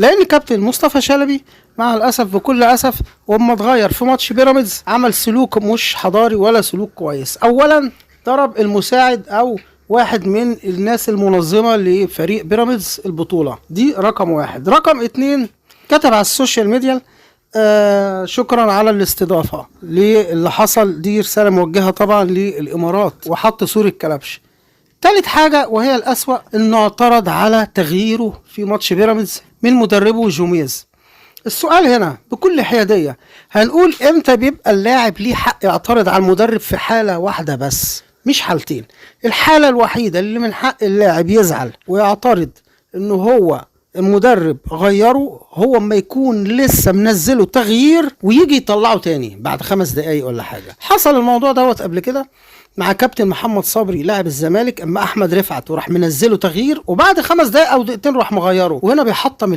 لان كابتن مصطفى شلبي مع الاسف بكل اسف واما اتغير في ماتش بيراميدز عمل سلوك مش حضاري ولا سلوك كويس. اولا ضرب المساعد او واحد من الناس المنظمة لفريق بيراميدز البطولة دي، رقم واحد. رقم اتنين كتب على السوشيال ميديا شكرا على الاستضافة اللي حصل، دي رسالة موجهة طبعا للإمارات، وحط صورة كلبش. تالت حاجة وهي الأسوأ انه اعترض على تغييره في ماتش بيراميدز من مدربه جوميز. السؤال هنا بكل حيادية، هنقول امتى بيبقى اللاعب ليه حق يعترض على المدرب؟ في حالة واحدة بس، مش حالتين. الحالة الوحيدة اللي من حق اللاعب يزعل ويعترض انه هو المدرب غيره هو اما يكون لسه منزله تغيير ويجي يطلعه تاني بعد 5 دقايق ولا حاجة. حصل الموضوع دوت قبل كده مع كابتن محمد صبري لاعب الزمالك، اما احمد رفعت وراح منزله تغيير وبعد 5 دقايق او دقيقتين راح مغيره، وهنا بيحطم